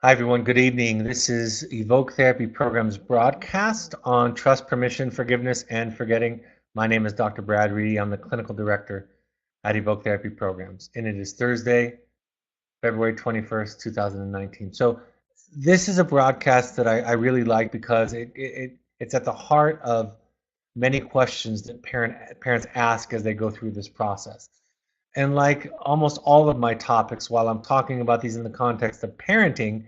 Hi, everyone. Good evening. This is Evoke Therapy Program's broadcast on trust, permission, forgiveness, and forgetting. My name is Dr. Brad Reedy. I'm the clinical director at Evoke Therapy Programs, and it is Thursday, February 21st, 2019. So this is a broadcast that I really like because it's at the heart of many questions that parents ask as they go through this process. And like almost all of my topics, while I'm talking about these in the context of parenting,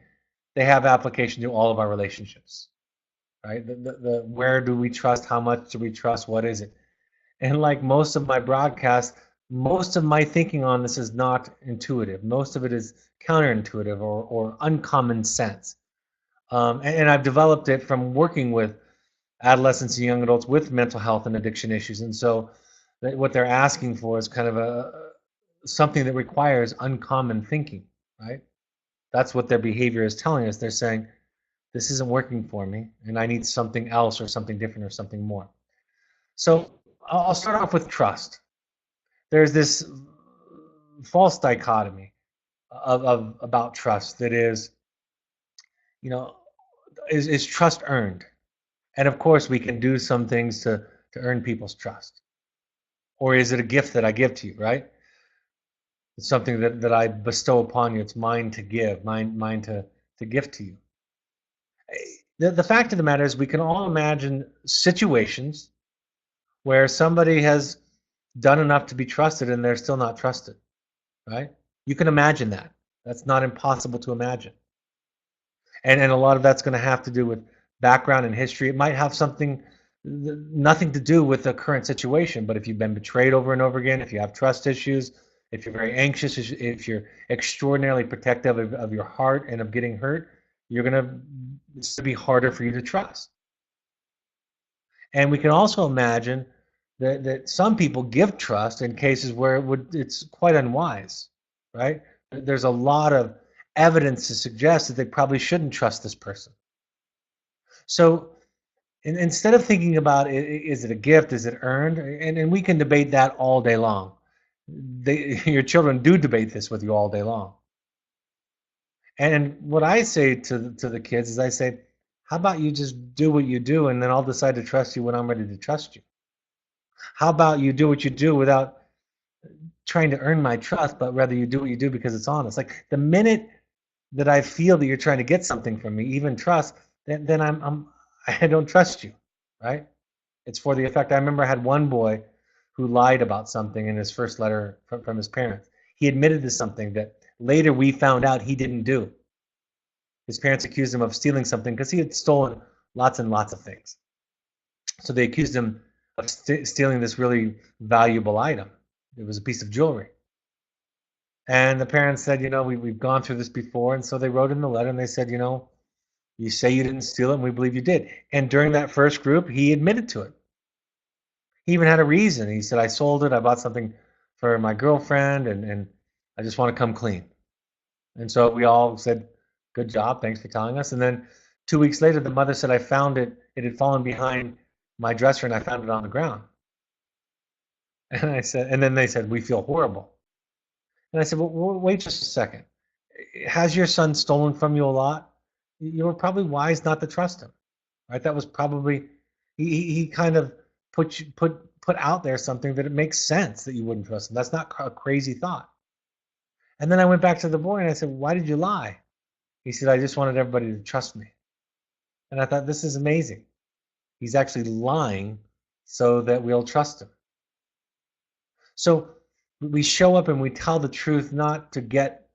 they have application to all of our relationships, right? The where do we trust? How much do we trust? What is it? And like most of my broadcasts, most of my thinking on this is not intuitive. Most of it is counterintuitive or uncommon sense. And I've developed it from working with adolescents and young adults with mental health and addiction issues. And so what they're asking for is kind of a something that requires uncommon thinking, right? That's what their behavior is telling us. They're saying, this isn't working for me, and I need something else or something different or something more. So I'll start off with trust. There's this false dichotomy of about trust that is, you know, is trust earned? And of course, we can do some things to earn people's trust. Or is it a gift that I give to you, right? It's something that I bestow upon you. It's mine to give, mine to gift to you. The fact of the matter is, we can all imagine situations where somebody has done enough to be trusted and they're still not trusted, right? You can imagine that. That's not impossible to imagine. And a lot of that's going to have to do with background and history. It might have nothing to do with the current situation, but if you've been betrayed over and over again, if you have trust issues, if you're very anxious, if you're extraordinarily protective of your heart and of getting hurt, it's going to be harder for you to trust. And we can also imagine that some people give trust in cases where it's quite unwise, right? There's a lot of evidence to suggest that they probably shouldn't trust this person. So instead of thinking about is it a gift, is it earned, and we can debate that all day long. Your children do debate this with you all day long. And what I say to the kids is I say, how about you just do what you do, and then I'll decide to trust you when I'm ready to trust you. How about you do what you do without trying to earn my trust, but rather you do what you do because it's honest. Like the minute that I feel that you're trying to get something from me, even trust, then I don't trust you, right? It's for the effect. I remember I had one boy who lied about something in his first letter from his parents. He admitted to something that later we found out he didn't do. His parents accused him of stealing something because he had stolen lots and lots of things. So they accused him of stealing this really valuable item. It was a piece of jewelry. And the parents said, we've gone through this before. And so they wrote in the letter and they said, you say you didn't steal it and we believe you did. And during that first group, he admitted to it. He even had a reason. He said, I sold it. I bought something for my girlfriend and I just want to come clean. And so we all said, good job. Thanks for telling us. And then 2 weeks later, the mother said, I found it. It had fallen behind my dresser and I found it on the ground. And I said, and then they said, we feel horrible. And I said, well, wait just a second. Has your son stolen from you a lot? You were probably wise not to trust him, right? That was probably he kind of put out there something that it makes sense that you wouldn't trust him. That's not a crazy thought. And then I went back to the boy and I said, why did you lie? He said, I just wanted everybody to trust me. And I thought, this is amazing. He's actually lying so that we'll trust him. So we show up and we tell the truth not to get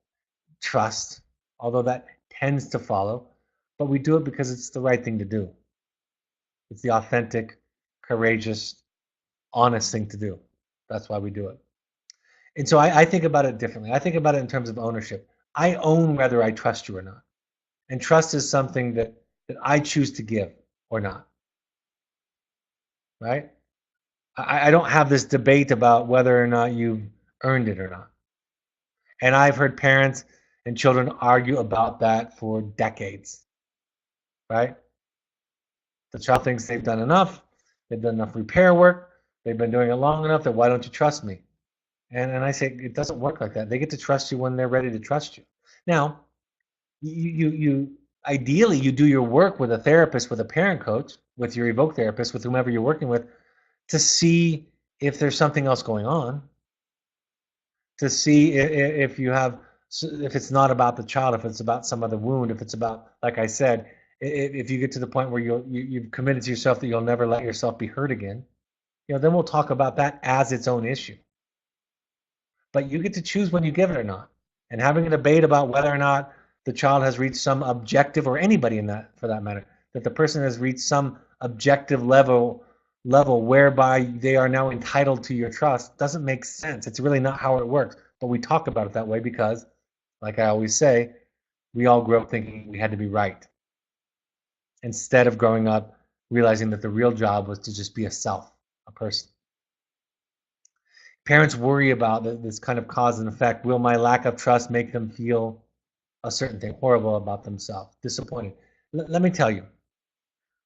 trust, although that tends to follow, but we do it because it's the right thing to do. It's the authentic, courageous, honest thing to do. That's why we do it. And so I think about it differently. I think about it in terms of ownership. I own whether I trust you or not. And trust is something that I choose to give or not. Right? I don't have this debate about whether or not you've earned it or not. And I've heard parents and children argue about that for decades. Right? The child thinks they've done enough, they've done enough repair work, they've been doing it long enough that why don't you trust me? And I say it doesn't work like that. They get to trust you when they're ready to trust you. Now, You ideally you do your work with a therapist, with a parent coach, with your evoke therapist, with whomever you're working with, to see if there's something else going on, to see if you have, if it's not about the child, if it's about some other wound, if it's about, like I said, if you get to the point where you've committed to yourself that you'll never let yourself be hurt again, then we'll talk about that as its own issue. But you get to choose when you give it or not. And having a debate about whether or not the child has reached some objective, or anybody in that, for that matter, that the person has reached some objective level whereby they are now entitled to your trust, doesn't make sense. It's really not how it works. But we talk about it that way because, like I always say, we all grew up thinking we had to be right, instead of growing up realizing that the real job was to just be a self, a person. Parents worry about this kind of cause and effect. Will my lack of trust make them feel a certain thing horrible about themselves, disappointed? Let me tell you,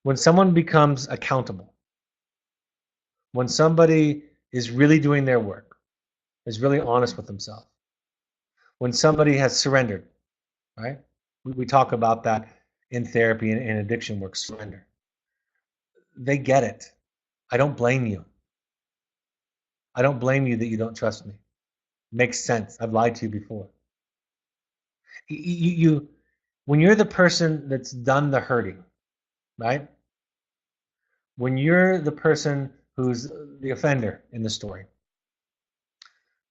when someone becomes accountable, when somebody is really doing their work, is really honest with themselves, when somebody has surrendered, right? We talk about that in therapy and addiction work, surrender. They get it. I don't blame you. I don't blame you that you don't trust me. Makes sense. I've lied to you before. You when you're the person that's done the hurting, right? When you're the person who's the offender in the story,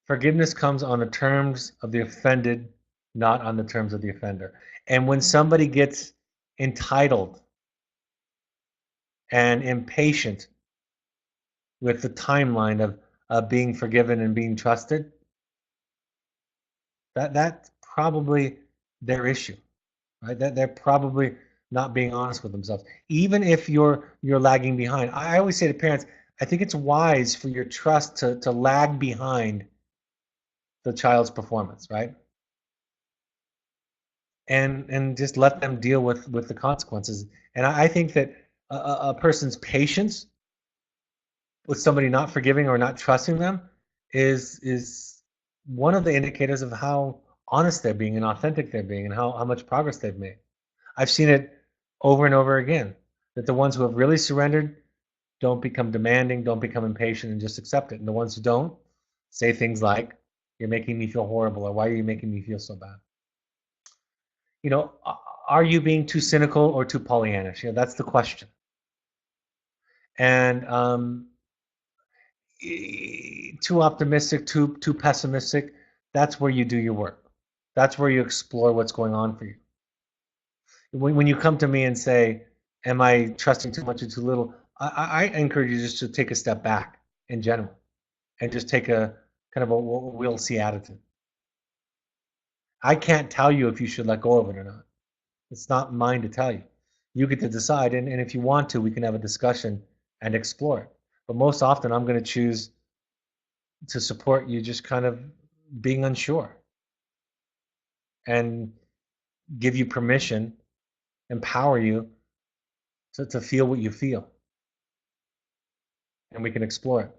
forgiveness comes on the terms of the offended, not on the terms of the offender. And when somebody gets entitled and impatient with the timeline of being forgiven and being trusted, that's probably their issue, right? That they're probably not being honest with themselves. Even if you're lagging behind. I always say to parents, I think it's wise for your trust to lag behind the child's performance, right? And just let them deal with the consequences. And I think that a person's patience with somebody not forgiving or not trusting them is one of the indicators of how honest they're being and authentic they're being, and how much progress they've made. I've seen it over and over again, that the ones who have really surrendered don't become demanding, don't become impatient, and just accept it. And the ones who don't say things like, "You're making me feel horrible," or "Why are you making me feel so bad?" Are you being too cynical or too Pollyannish? That's the question. And too optimistic, too pessimistic. That's where you do your work. That's where you explore what's going on for you. When you come to me and say, "Am I trusting too much or too little?" I encourage you just to take a step back in general and just take a kind of a we'll see attitude. I can't tell you if you should let go of it or not. It's not mine to tell you. You get to decide, and if you want to, we can have a discussion and explore it. But most often, I'm going to choose to support you just kind of being unsure and give you permission, empower you to feel what you feel, and we can explore it.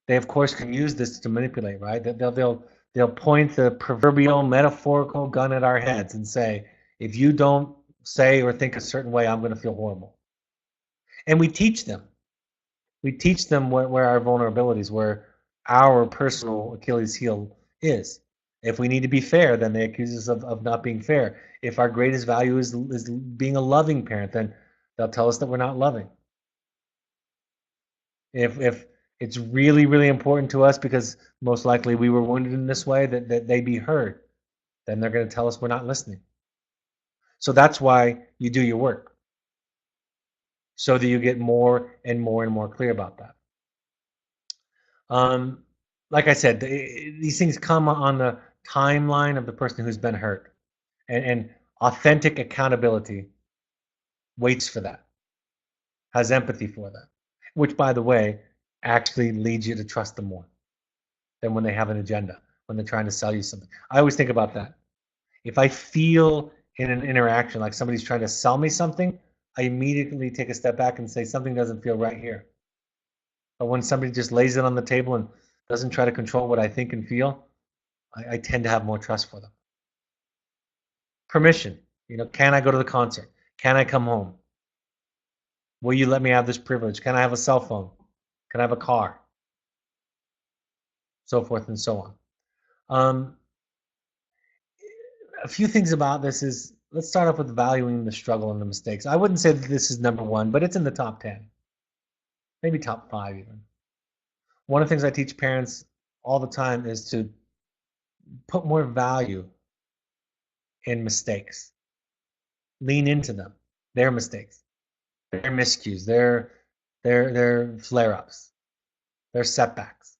They, of course, can use this to manipulate, right? They'll point the proverbial metaphorical gun at our heads and say, if you don't say or think a certain way, I'm going to feel horrible. And we teach them. We teach them where our vulnerabilities, where our personal Achilles heel is. If we need to be fair, then they accuse us of not being fair. If our greatest value is being a loving parent, then they'll tell us that we're not loving. If it's really, really important to us because most likely we were wounded in this way, that they be heard, then they're going to tell us we're not listening. So that's why you do your work, so that you get more and more and more clear about that. Like I said, these things come on the timeline of the person who's been hurt, and authentic accountability waits for that, has empathy for that, which, by the way, actually leads you to trust them more than when they have an agenda, when they're trying to sell you something. I always think about that. If I feel in an interaction like somebody's trying to sell me something, I immediately take a step back and say something doesn't feel right here. But when somebody just lays it on the table and doesn't try to control what I think and feel, I tend to have more trust for them. Permission. Can I go to the concert? Can I come home? Will you let me have this privilege? Can I have a cell phone? Can I have a car? So forth and so on. A few things about this is, let's start off with valuing the struggle and the mistakes. I wouldn't say that this is number one, but it's in the top 10, maybe top 5 even. One of the things I teach parents all the time is to put more value in mistakes. Lean into them, their mistakes, their miscues, their flare-ups, their setbacks.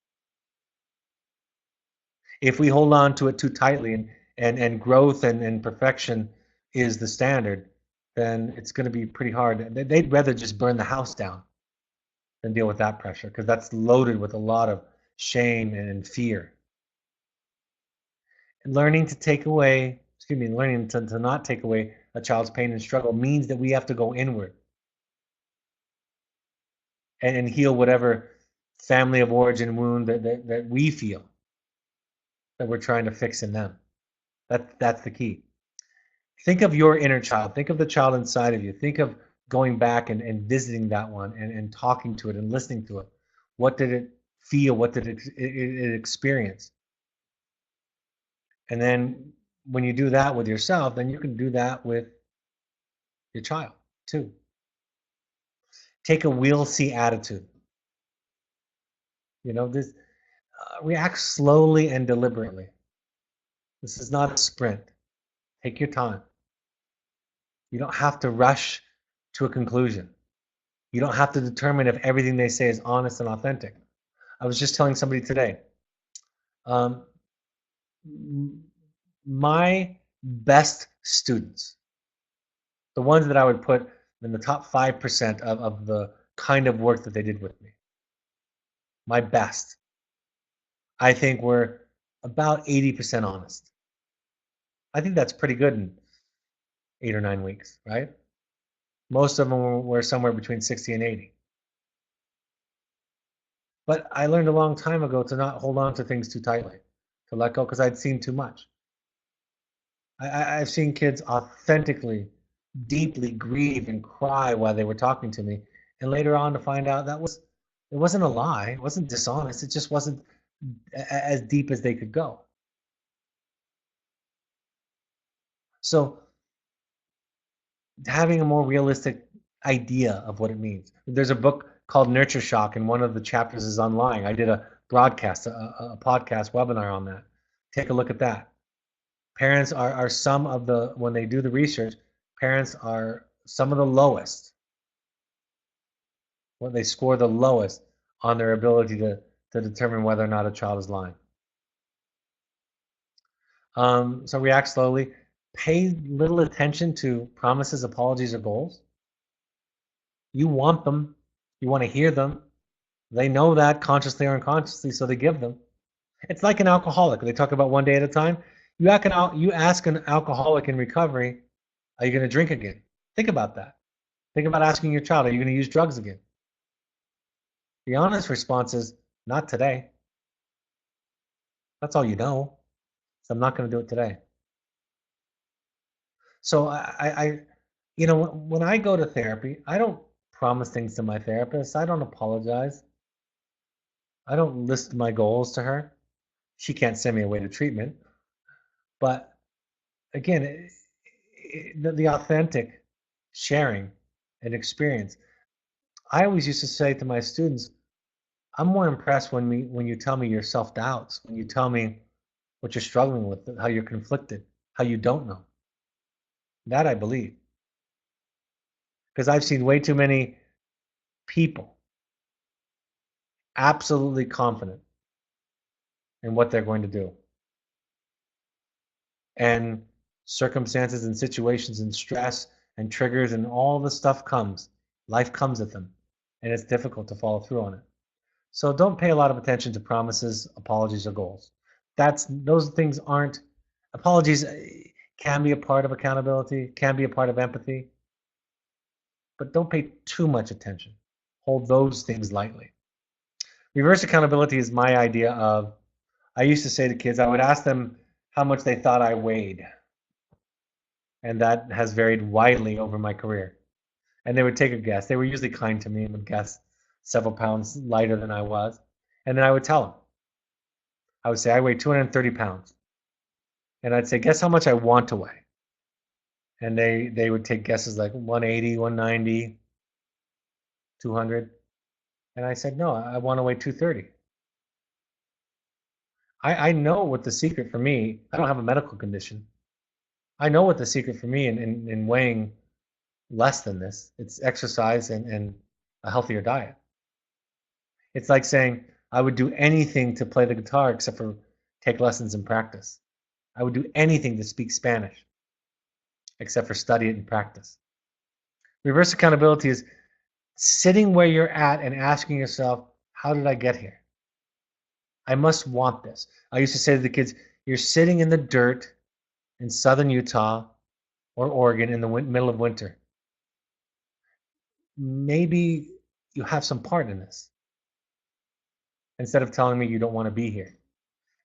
If we hold on to it too tightly and growth and perfection is the standard, then it's going to be pretty hard. They'd rather just burn the house down than deal with that pressure, because that's loaded with a lot of shame and fear. And learning to not take away a child's pain and struggle means that we have to go inward and heal whatever family of origin wound that we feel that we're trying to fix in them. That's the key. Think of your inner child. Think of the child inside of you. Think of going back and visiting that one and talking to it and listening to it. What did it feel? What did it experience? And then when you do that with yourself, then you can do that with your child too. Take a we'll see attitude. This react slowly and deliberately. This is not a sprint. Take your time. You don't have to rush to a conclusion. You don't have to determine if everything they say is honest and authentic. I was just telling somebody today, um, my best students, the ones that I would put in the top 5% of the kind of work that they did with me, my best, I think were about 80% honest. I think that's pretty good in 8 or 9 weeks, right? Most of them were somewhere between 60 and 80. But I learned a long time ago to not hold on to things too tightly, to let go, because I'd seen too much. I've seen kids authentically, deeply grieve and cry while they were talking to me, and later on to find out it wasn't a lie, it wasn't dishonest, it just wasn't as deep as they could go. So having a more realistic idea of what it means. There's a book called Nurture Shock, and one of the chapters is on lying. I did a broadcast, a podcast webinar on that. Take a look at that. Parents are some of the, when they do the research, parents are some of the lowest, when they score the lowest on their ability to determine whether or not a child is lying. So react slowly. Pay little attention to promises, apologies, or goals. You want them. You want to hear them. They know that consciously or unconsciously, so they give them. It's like an alcoholic. They talk about one day at a time. You ask an alcoholic in recovery, are you going to drink again? Think about that. Think about asking your child, are you going to use drugs again? The honest response is, not today. That's all you know. So I'm not going to do it today. So when I go to therapy, I don't promise things to my therapist. I don't apologize. I don't list my goals to her. She can't send me away to treatment. But again, the authentic sharing and experience. I always used to say to my students, I'm more impressed when you tell me your self-doubts, when you tell me what you're struggling with, how you're conflicted, how you don't know. That I believe. Because I've seen way too many people absolutely confident in what they're going to do. And circumstances and situations and stress and triggers and all the stuff comes. Life comes at them. And it's difficult to follow through on it. So don't pay a lot of attention to promises, apologies, or goals. Those things aren't, apologies can be a part of accountability, can be a part of empathy, but don't pay too much attention. Hold those things lightly. Reverse accountability is my idea of, I used to say to kids, I would ask them how much they thought I weighed. And that has varied widely over my career. And they would take a guess. They were usually kind to me and would guess several pounds lighter than I was. And then I would tell them. I would say, I weigh 230 pounds. And I'd say, guess how much I want to weigh? And they would take guesses like 180, 190, 200. And I said, no, I want to weigh 230. I know what the secret for me, I don't have a medical condition. I know what the secret for me in weighing less than this. It's exercise and a healthier diet. It's like saying I would do anything to play the guitar except for take lessons and practice. I would do anything to speak Spanish except for study it and practice. Reverse accountability is sitting where you're at and asking yourself, how did I get here? I must want this. I used to say to the kids, you're sitting in the dirt in southern Utah or Oregon in the middle of winter. Maybe you have some part in this. Instead of telling me you don't want to be here.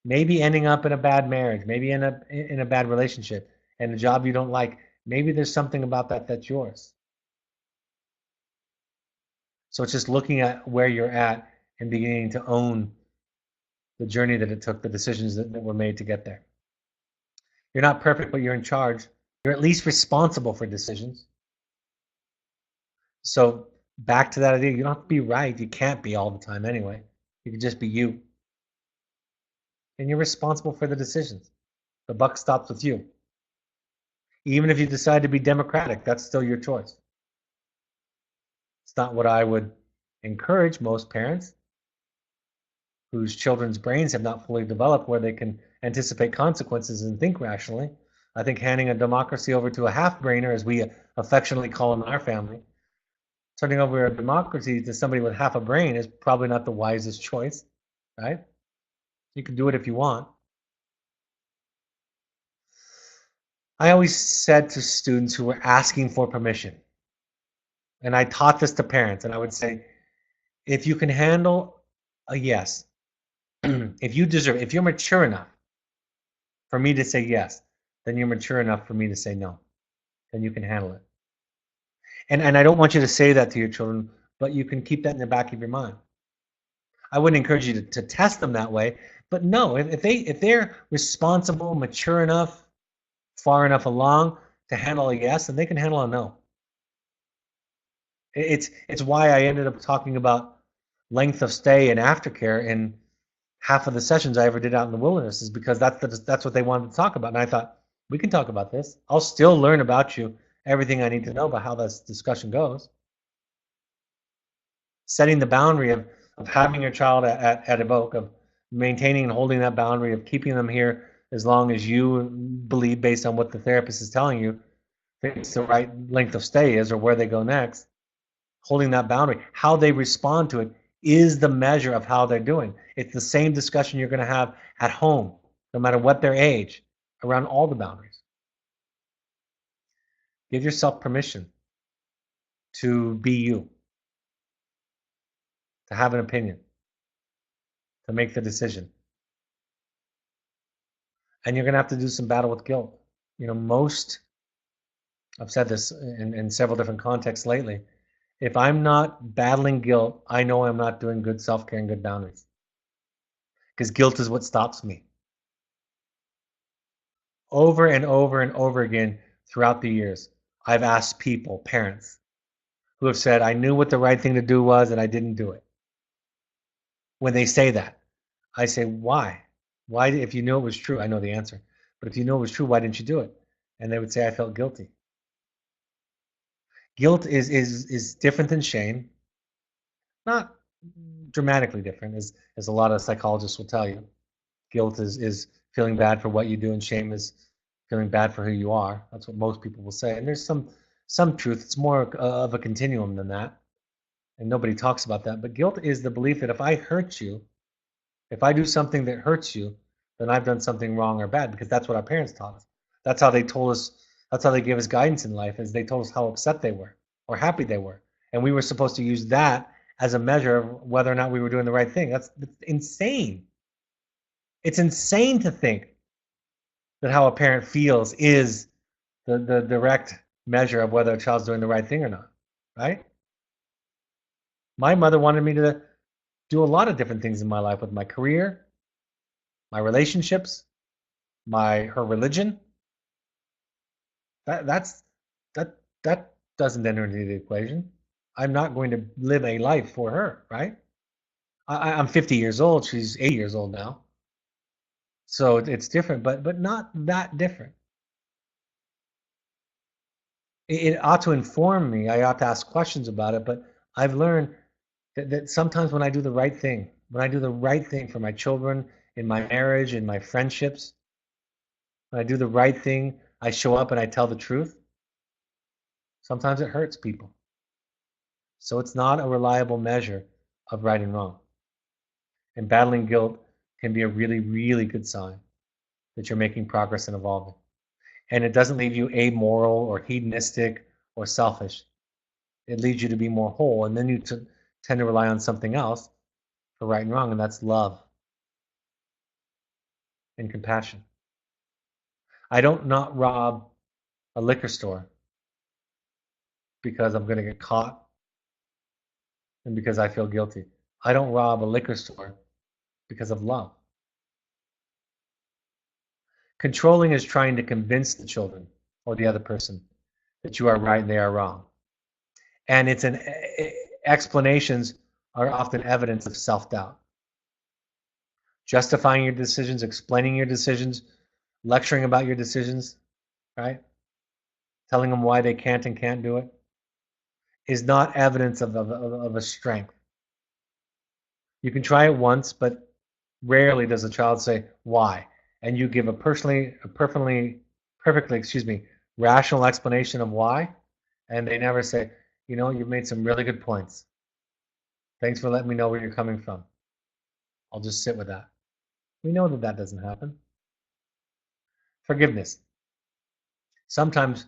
Maybe ending up in a bad marriage, maybe in a bad relationship and a job you don't like. Maybe there's something about that that's yours. So it's just looking at where you're at and beginning to own the journey that it took, the decisions that were made to get there. You're not perfect, but you're in charge. You're at least responsible for decisions. So back to that idea, you don't have to be right. You can't be all the time anyway. You can just be you. And you're responsible for the decisions. The buck stops with you. Even if you decide to be democratic, that's still your choice. It's not what I would encourage most parents whose children's brains have not fully developed where they can anticipate consequences and think rationally. I think handing a democracy over to a half-brainer, as we affectionately call them in our family, turning over a democracy to somebody with half a brain is probably not the wisest choice, right? You can do it if you want. I always said to students who were asking for permission, and I taught this to parents, and I would say, if you can handle a yes, if you deserve, if you're mature enough for me to say yes, then you're mature enough for me to say no. Then you can handle it. And I don't want you to say that to your children, but you can keep that in the back of your mind. I wouldn't encourage you to test them that way, but no, if they're responsible, mature enough, far enough along to handle a yes, then they can handle a no. It's why I ended up talking about length of stay and aftercare in half of the sessions I ever did out in the wilderness, is because that's what they wanted to talk about. And I thought, we can talk about this. I'll still learn about you, everything I need to know about how this discussion goes. Setting the boundary of having your child at Evoke, of maintaining and holding that boundary, of keeping them here as long as you believe, based on what the therapist is telling you, it's the right length of stay is, or where they go next. Holding that boundary, how they respond to it is the measure of how they're doing. It's the same discussion you're going to have at home, no matter what their age, around all the boundaries. Give yourself permission to be you, to have an opinion, to make the decision. And you're going to have to do some battle with guilt. You know, I've said this in several different contexts lately, if I'm not battling guilt, I know I'm not doing good self-care and good boundaries. Because guilt is what stops me. Over and over and over again throughout the years, I've asked people, parents, who have said, I knew what the right thing to do was and I didn't do it. When they say that, I say, why? Why, if you knew it was true? I know the answer. But if you knew it was true, why didn't you do it? And they would say, I felt guilty. Guilt is different than shame. Not dramatically different, as a lot of psychologists will tell you. Guilt is feeling bad for what you do, and shame is feeling bad for who you are. That's what most people will say. And there's some truth. It's more of a continuum than that. And nobody talks about that. But guilt is the belief that if I hurt you, if I do something that hurts you, then I've done something wrong or bad, because that's what our parents taught us. That's how they told us, that's how they gave us guidance in life, is they told us how upset they were or happy they were. And we were supposed to use that as a measure of whether or not we were doing the right thing. That's insane. It's insane to think that how a parent feels is the direct measure of whether a child's doing the right thing or not, right? My mother wanted me to do a lot of different things in my life with my career, my relationships, her religion. That's that doesn't enter into the equation. I'm not going to live a life for her, right? I'm 50 years old. She's 80 years old now, so it's different, but not that different. It ought to inform me. I ought to ask questions about it, but I've learned that sometimes when I do the right thing, when I do the right thing for my children, in my marriage, in my friendships, when I do the right thing, I show up and I tell the truth. Sometimes it hurts people. So it's not a reliable measure of right and wrong. And battling guilt can be a really, really good sign that you're making progress and evolving. And it doesn't leave you amoral or hedonistic or selfish. It leads you to be more whole. And then you tend to rely on something else for right and wrong, and that's love and compassion. I don't not rob a liquor store because I'm going to get caught and because I feel guilty. I don't rob a liquor store because of love. Controlling is trying to convince the children or the other person that you are right and they are wrong. And explanations are often evidence of self-doubt. Justifying your decisions, explaining your decisions, lecturing about your decisions, right? Telling them why they can't and can't do it is not evidence of a strength. You can try it once, but rarely does a child say why, and you give a perfectly rational explanation of why, and they never say, you've made some really good points. Thanks for letting me know where you're coming from. I'll just sit with that. We know that doesn't happen. Forgiveness. Sometimes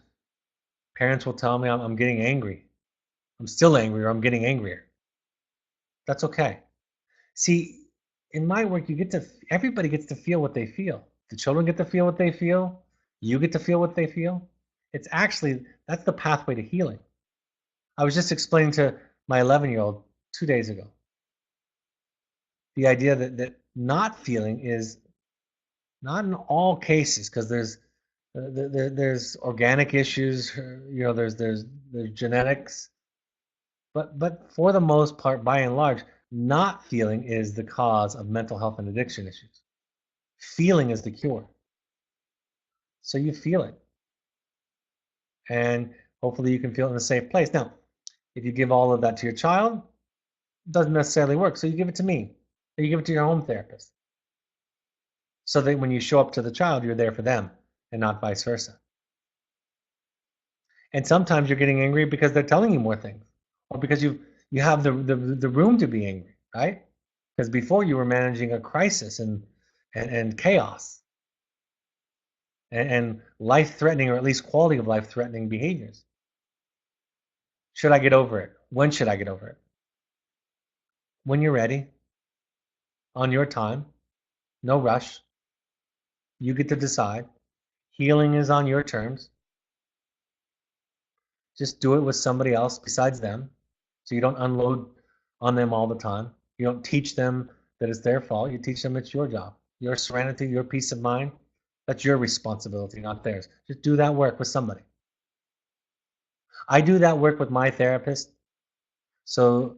parents will tell me I'm getting angry. I'm still angry, or I'm getting angrier. That's okay. See, in my work, everybody gets to feel what they feel. The children get to feel what they feel. You get to feel what they feel. That's the pathway to healing. I was just explaining to my 11-year-old 2 days ago the idea that not feeling is not in all cases, because there's organic issues, there's genetics, but for the most part, by and large, not feeling is the cause of mental health and addiction issues. Feeling is the cure. So you feel it. And hopefully you can feel it in a safe place. Now, if you give all of that to your child, it doesn't necessarily work. So you give it to me, or you give it to your home therapist. So that when you show up to the child, you're there for them and not vice versa. And sometimes you're getting angry because they're telling you more things, or because you have the room to be angry, right? Because before you were managing a crisis and chaos and life-threatening, or at least quality of life-threatening behaviors. Should I get over it? When should I get over it? When you're ready, on your time, no rush. You get to decide. Healing is on your terms. Just do it with somebody else besides them, so you don't unload on them all the time. You don't teach them that it's their fault. You teach them it's your job. Your serenity, your peace of mind, that's your responsibility, not theirs. Just do that work with somebody. I do that work with my therapist. So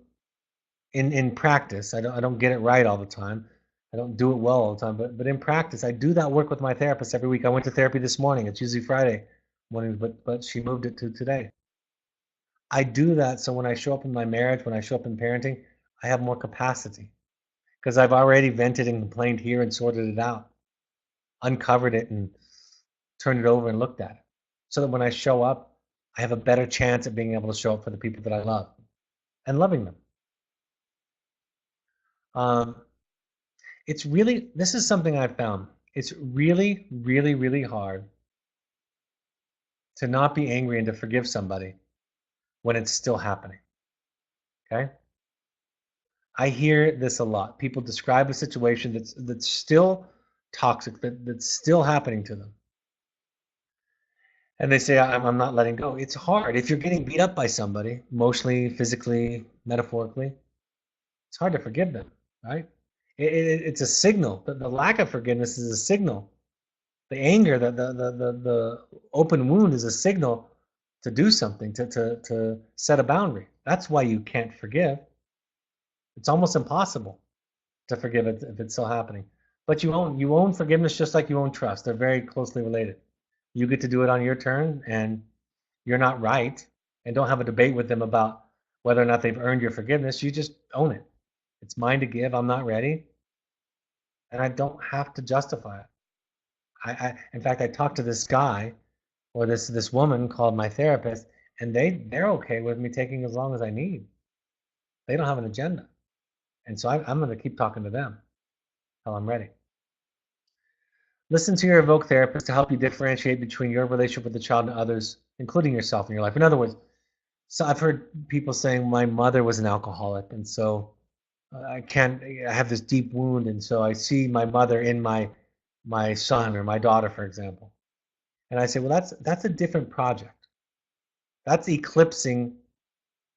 in practice, I don't get it right all the time. I don't do it well all the time, but in practice, I do that work with my therapist every week. I went to therapy this morning. It's usually Friday morning, but she moved it to today. I do that so when I show up in my marriage, when I show up in parenting, I have more capacity because I've already vented and complained here and sorted it out, uncovered it and turned it over and looked at it. So that when I show up, I have a better chance at being able to show up for the people that I love and loving them. This is something I've found. It's really, really, really hard to not be angry and to forgive somebody when it's still happening. Okay? I hear this a lot. People describe a situation that's still toxic, that's still happening to them. and they say, I'm not letting go. It's hard. If you're getting beat up by somebody, emotionally, physically, metaphorically, it's hard to forgive them, right? It's a signal. The lack of forgiveness is a signal. The anger, the open wound is a signal to do something, to set a boundary. That's why you can't forgive. It's almost impossible to forgive it if it's still happening. But you own forgiveness just like you own trust. They're very closely related. You get to do it on your turn, and you're not right, and don't have a debate with them about whether or not they've earned your forgiveness. You just own it. It's mine to give. I'm not ready, and I don't have to justify it. In fact, I talked to this guy or this woman called my therapist, and they're okay with me taking as long as I need. They don't have an agenda, and so I'm going to keep talking to them until I'm ready. Listen to your evoke therapist to help you differentiate between your relationship with the child and others, including yourself in your life. In other words, so I've heard people saying my mother was an alcoholic, and so I can't. I have this deep wound, and so I see my mother in my son or my daughter, for example, and I say, well, that's a different project. That's eclipsing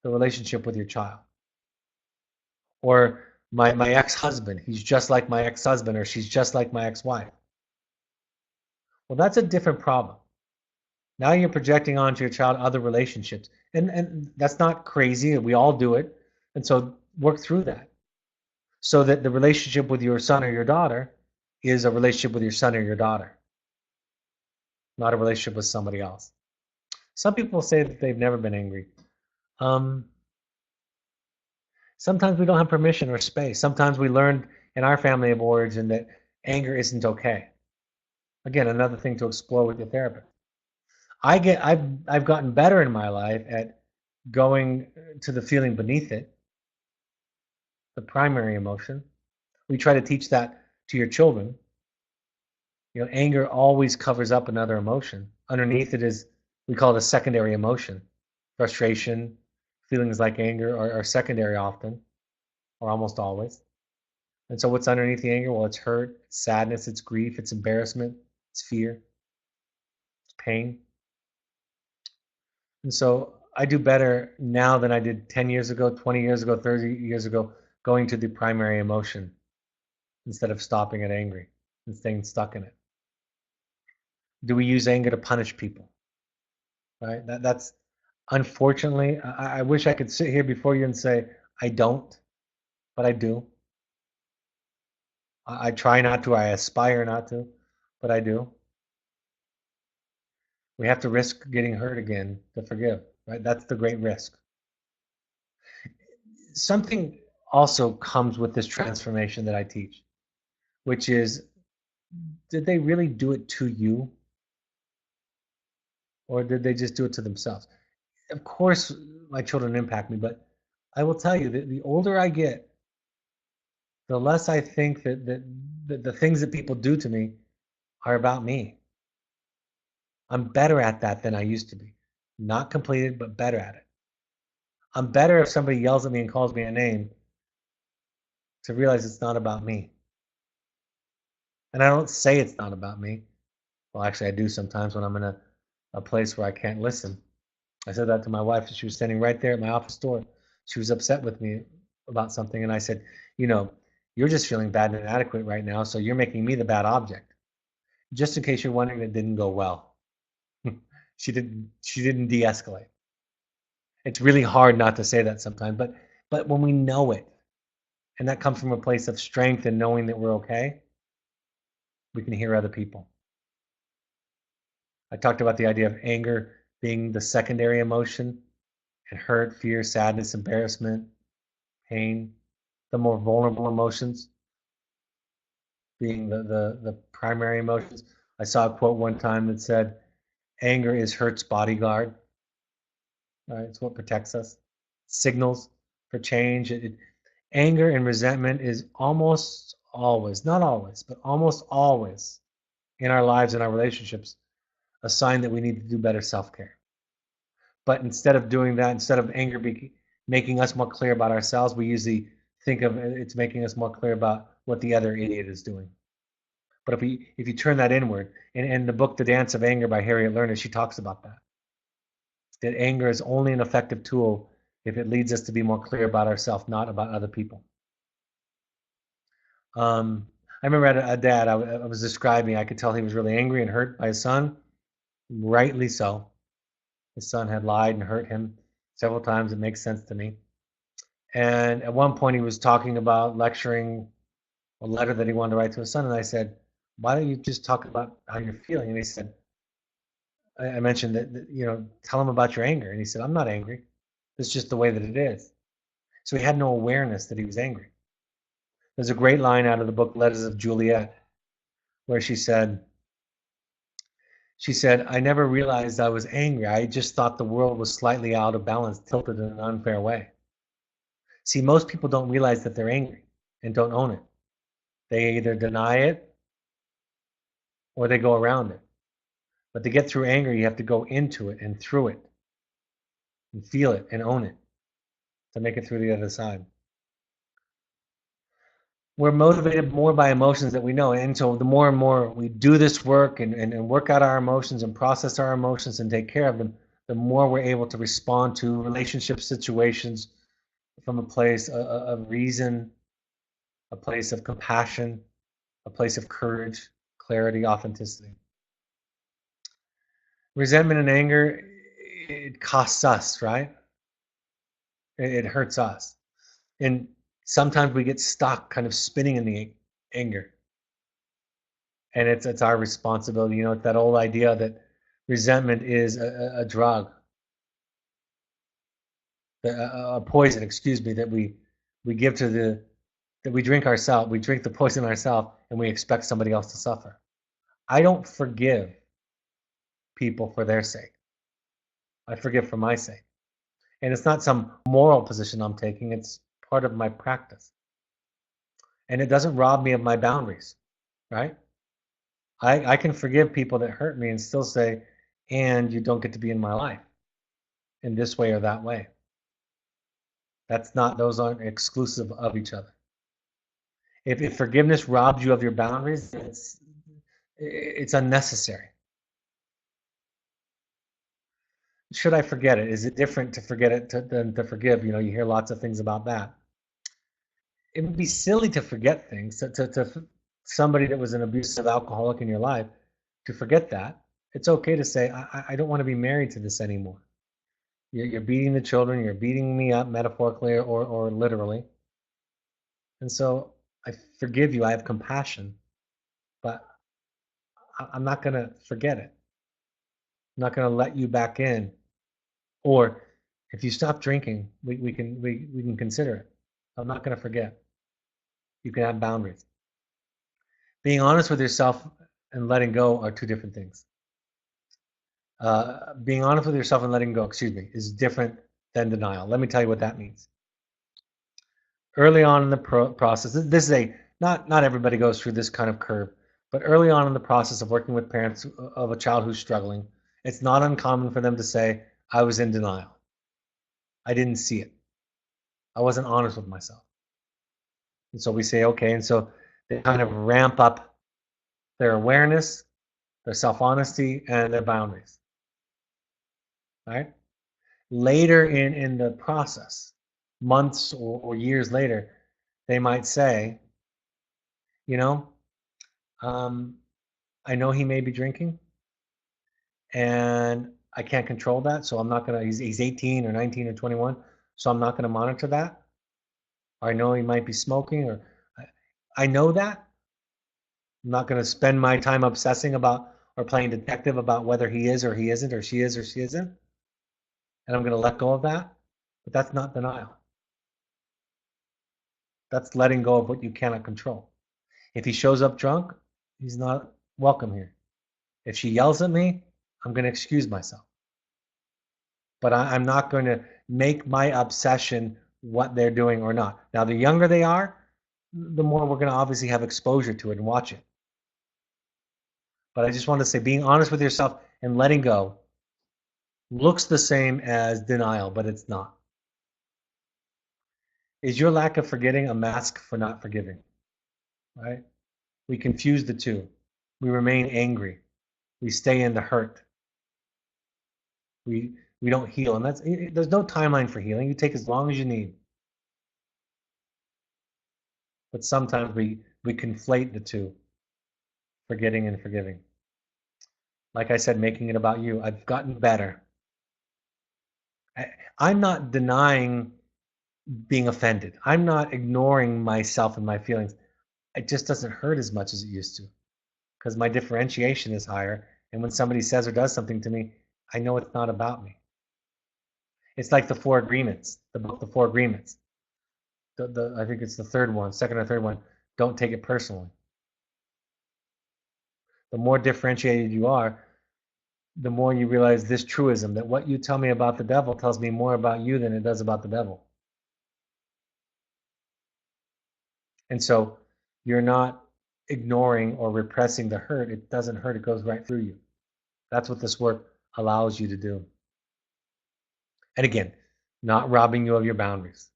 the relationship with your child. Or my ex-husband, he's just like my ex-husband, or she's just like my ex-wife. Well, that's a different problem. Now you're projecting onto your child other relationships. And that's not crazy. We all do it. And so work through that so that the relationship with your son or your daughter is a relationship with your son or your daughter, not a relationship with somebody else. Some people say that they've never been angry. Um, Sometimes we don't have permission or space. Sometimes we learned in our family of origin that anger isn't okay. Again, another thing to explore with your therapist. I've gotten better in my life at going to the feeling beneath it, the primary emotion. We try to teach that to your children. Anger always covers up another emotion. Underneath it is, we call it a secondary emotion. Frustration, feelings like anger are secondary often, or almost always. And so what's underneath the anger? Well, it's hurt, it's sadness, it's grief, it's embarrassment, it's fear, it's pain. And so I do better now than I did 10 years ago, 20 years ago, 30 years ago, going to the primary emotion instead of stopping at angry and staying stuck in it. Do we use anger to punish people? Right? That's unfortunately, I wish I could sit here before you and say, I don't, but I do. I try not to, I aspire not to, but I do. We have to risk getting hurt again to forgive, right? That's the great risk. Something also comes with this transformation that I teach, which is, did they really do it to you, or did they just do it to themselves? Of course, my children impact me, but I will tell you that the older I get, the less I think that the things that people do to me are about me. I'm better at that than I used to be. Not completed, but better at it. I'm better if somebody yells at me and calls me a name to realize it's not about me. And I don't say it's not about me. Well, actually, I do sometimes when I'm in a place where I can't listen. I said that to my wife. She was standing right there at my office door. She was upset with me about something. And I said, you're just feeling bad and inadequate right now, so you're making me the bad object. Just in case you're wondering, it didn't go well. She didn't de-escalate. It's really hard not to say that sometimes, but when we know it, and that comes from a place of strength and knowing that we're okay, we can hear other people. I talked about the idea of anger being the secondary emotion, and hurt, fear, sadness, embarrassment, pain, the more vulnerable emotions being the primary emotions. I saw a quote one time that said, anger is hurt's bodyguard. Right? It's what protects us. Signals for change. Anger and resentment is almost always, not always, but almost always in our lives and our relationships, a sign that we need to do better self-care. But instead of doing that, instead of anger making us more clear about ourselves, we usually think of it's making us more clear about what the other idiot is doing. But if you turn that inward, in the book The Dance of Anger by Harriet Lerner, she talks about that anger is only an effective tool if it leads us to be more clear about ourselves, not about other people. I remember a dad I was describing, I could tell he was really angry and hurt by his son, rightly so. His son had lied and hurt him several times. It makes sense to me. And at one point, he was talking about lecturing a letter that he wanted to write to his son. And I said, why don't you just talk about how you're feeling? And he said, I mentioned that, tell him about your anger. And he said, I'm not angry. It's just the way that it is. So he had no awareness that he was angry. There's a great line out of the book Letters of Juliet where she said, I never realized I was angry. I just thought the world was slightly out of balance, tilted in an unfair way. See, most people don't realize that they're angry and don't own it. They either deny it or they go around it. But to get through anger, you have to go into it and through it and feel it and own it to make it through the other side. We're motivated more by emotions that we know. And so the more and more we do this work and work out our emotions and process our emotions and take care of them, the more we're able to respond to relationship situations from a place of reason, a place of compassion, a place of courage, clarity, authenticity. Resentment and anger, it costs us, right? It hurts us. And sometimes we get stuck kind of spinning in the anger. And it's our responsibility. It's that old idea that resentment is a drug, a poison, that we give that we drink ourselves. We drink the poison ourselves and we expect somebody else to suffer. I don't forgive people for their sake. I forgive for my sake. And it's not some moral position I'm taking. It's part of my practice. And it doesn't rob me of my boundaries, right? I can forgive people that hurt me and still say, and you don't get to be in my life in this way or that way. Those aren't exclusive of each other. If forgiveness robs you of your boundaries, it's unnecessary. Should I forget it? Is it different to forget it than to forgive? You hear lots of things about that. It would be silly to forget things, to somebody that was an abusive alcoholic in your life, to forget that. It's okay to say, I don't want to be married to this anymore. You're beating the children, you're beating me up metaphorically or literally. And so I forgive you, I have compassion, but I'm not going to forget it. I'm not going to let you back in. Or if you stop drinking, we can consider it. I'm not going to forget. You can have boundaries. Being honest with yourself and letting go are two different things. Being honest with yourself and letting go, is different than denial. Let me tell you what that means. Early on in the process, this is not everybody goes through this kind of curve, but early on in the process of working with parents of a child who's struggling, it's not uncommon for them to say, I was in denial. I didn't see it. I wasn't honest with myself. And so we say, okay, and so they kind of ramp up their awareness, their self-honesty, and their boundaries. Right? Later in the process, months or years later, they might say, I know he may be drinking, and I can't control that, so I'm not gonna. He's 18 or 19 or 21, so I'm not gonna monitor that. Or I know he might be smoking, or I know that. I'm not gonna spend my time obsessing about or playing detective about whether he is or he isn't, or she is or she isn't. And I'm gonna let go of that. But that's not denial. That's letting go of what you cannot control. If he shows up drunk, he's not welcome here. If she yells at me, I'm going to excuse myself. But I'm not going to make my obsession what they're doing or not. Now, the younger they are, the more we're going to obviously have exposure to it and watch it. But I just want to say being honest with yourself and letting go looks the same as denial, but it's not. Is your lack of forgetting a mask for not forgiving? Right? We confuse the two. We remain angry. We stay in the hurt. We don't heal, and there's no timeline for healing. You take as long as you need. But sometimes we conflate the two, forgetting and forgiving. Like I said, making it about you. I've gotten better. I'm not denying being offended. I'm not ignoring myself and my feelings. It just doesn't hurt as much as it used to because my differentiation is higher. And when somebody says or does something to me, I know it's not about me. It's like the Four Agreements, the book, The Four Agreements. I think it's the third one, second or third one. Don't take it personally. The more differentiated you are, the more you realize this truism that what you tell me about the devil tells me more about you than it does about the devil. And so you're not ignoring or repressing the hurt. It doesn't hurt, it goes right through you. That's what this work allows you to do. And again, not robbing you of your boundaries.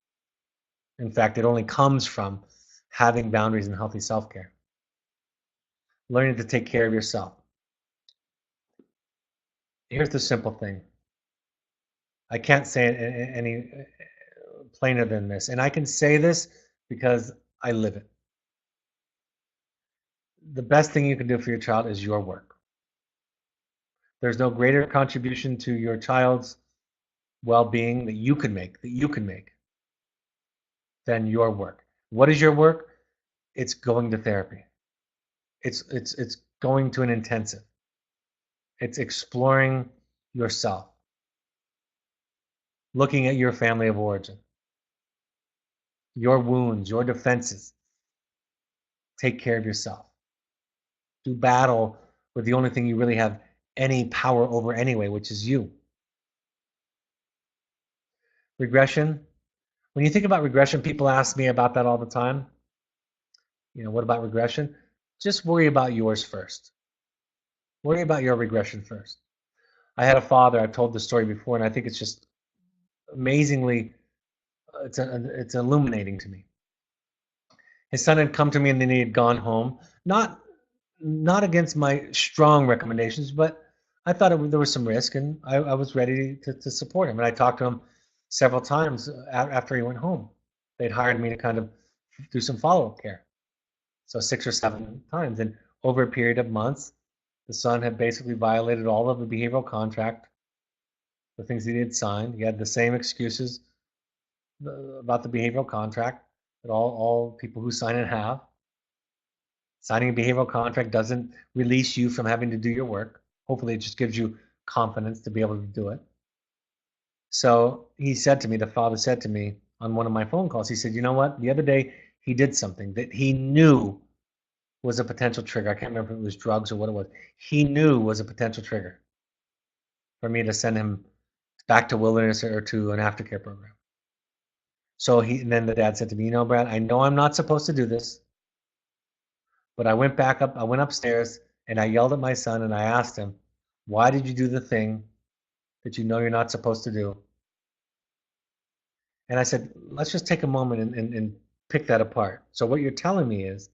In fact, it only comes from having boundaries and healthy self-care. Learning to take care of yourself. Here's the simple thing. I can't say it any plainer than this. And I can say this because I live it. The best thing you can do for your child is your work. There's no greater contribution to your child's well-being that you can make, than your work. What is your work? It's going to therapy. It's going to an intensive. It's exploring yourself, looking at your family of origin, your wounds, your defenses. Take care of yourself. Do battle with the only thing you really have any power over anyway, which is you. Regression. When you think about regression, people ask me about that all the time. What about regression? Just worry about yours first. Worry about your regression first. I had a father, I've told this story before, and I think it's just amazingly, it's illuminating to me. His son had come to me and then he had gone home. Not against my strong recommendations, but I thought there was some risk, and I was ready to support him. And I talked to him several times after he went home. They'd hired me to kind of do some follow-up care. So 6 or 7 times. And over a period of months, the son had basically violated all of the behavioral contract, the things he had signed. He had the same excuses about the behavioral contract that all people who sign it have. Signing a behavioral contract doesn't release you from having to do your work. Hopefully, it just gives you confidence to be able to do it. So he said to me, the father said to me on one of my phone calls, he said, you know what? The other day, he did something that he knew was a potential trigger. I can't remember if it was drugs or what it was. He knew was a potential trigger for me to send him back to Wilderness or to an aftercare program. So and then the dad said to me, Brad, I know I'm not supposed to do this, but I went upstairs and I yelled at my son and I asked him, why did you do the thing that you know you're not supposed to do? And I said, let's just take a moment and pick that apart. So what you're telling me is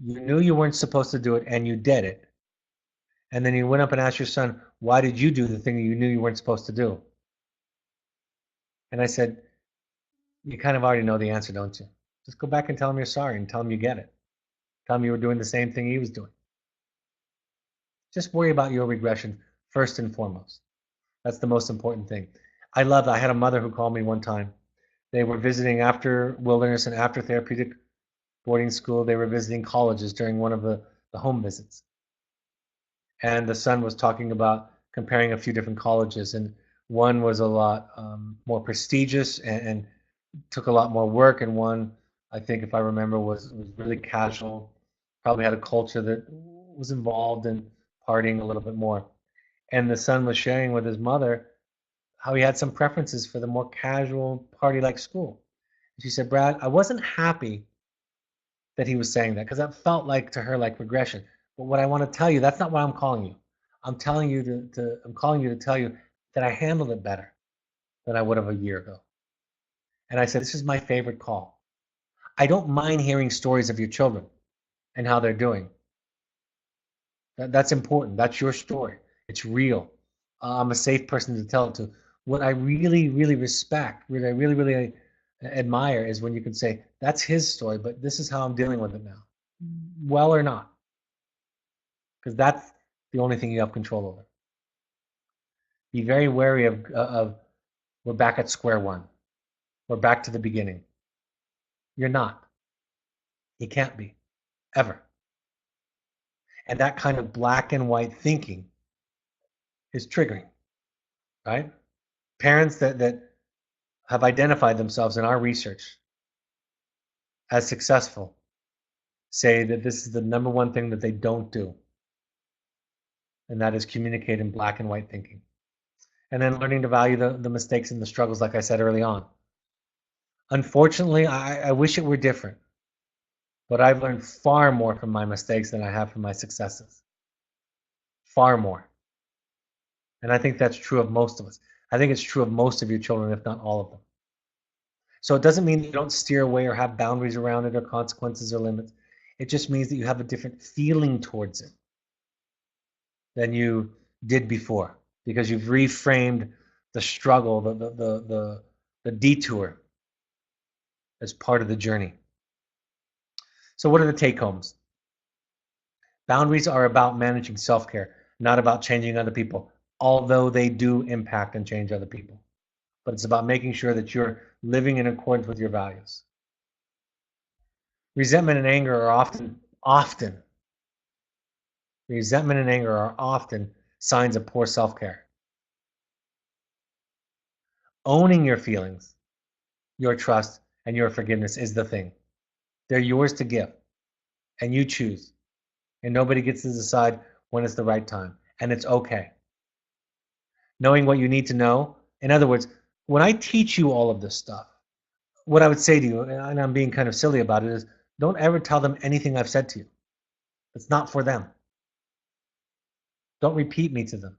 you knew you weren't supposed to do it and you did it. And then you went up and asked your son, why did you do the thing that you knew you weren't supposed to do? And I said, you kind of already know the answer, don't you? Just go back and tell him you're sorry and tell him you get it. Tell him you were doing the same thing he was doing. Just worry about your regression first and foremost. That's the most important thing. I had a mother who called me one time. They were visiting after Wilderness and after therapeutic boarding school. They were visiting colleges during one of the home visits. And the son was talking about comparing a few different colleges. And one was a lot more prestigious and took a lot more work. And one, I think if I remember, was really casual, probably had a culture that was involved in partying a little bit more. And the son was sharing with his mother how he had some preferences for the more casual party-like school. She said, Brad, I wasn't happy that he was saying that because that felt like to her like regression. But what I want to tell you, that's not why I'm calling you. I'm calling you to tell you that I handled it better than I would have a year ago. And I said, this is my favorite call. I don't mind hearing stories of your children and how they're doing. That's important. That's your story. It's real. I'm a safe person to tell it to. What I really, really respect, what I really, really admire is when you can say, that's his story, but this is how I'm dealing with it now. Well or not, because that's the only thing you have control over. Be very wary of we're back at square one. We're back to the beginning. You're not. You can't be, ever. And that kind of black and white thinking is triggering, right? Parents that have identified themselves in our research as successful say that this is the number one thing that they don't do, and that is communicate in black and white thinking. And then learning to value the mistakes and the struggles, like I said early on. Unfortunately, I wish it were different, but I've learned far more from my mistakes than I have from my successes. Far more. And I think that's true of most of us. I think it's true of most of your children, if not all of them. So it doesn't mean you don't steer away or have boundaries around it or consequences or limits. It just means that you have a different feeling towards it than you did before, because you've reframed the struggle, the detour as part of the journey. So what are the take-homes? Boundaries are about managing self-care, not about changing other people, although they do impact and change other people. But it's about making sure that you're living in accordance with your values. Resentment and anger are often signs of poor self-care. Owning your feelings, your trust, and your forgiveness is the thing. They're yours to give, and you choose. And nobody gets to decide when it's the right time, and it's okay. Knowing what you need to know. In other words, when I teach you all of this stuff, what I would say to you, and I'm being kind of silly about it, is don't ever tell them anything I've said to you. It's not for them. Don't repeat me to them.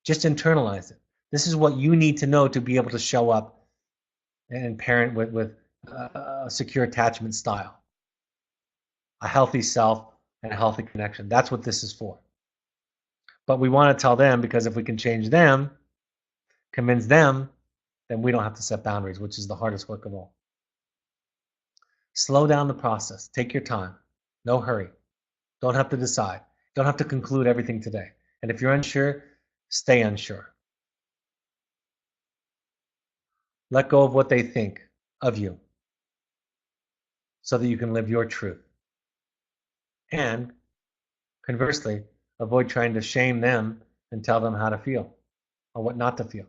Just internalize it. This is what you need to know to be able to show up and parent with a secure attachment style, a healthy self, and a healthy connection. That's what this is for. But we want to tell them, because if we can change them, convince them, then we don't have to set boundaries, which is the hardest work of all. Slow down the process. Take your time. No hurry. Don't have to decide. Don't have to conclude everything today. And if you're unsure, stay unsure. Let go of what they think of you so that you can live your truth. And conversely, avoid trying to shame them and tell them how to feel or what not to feel.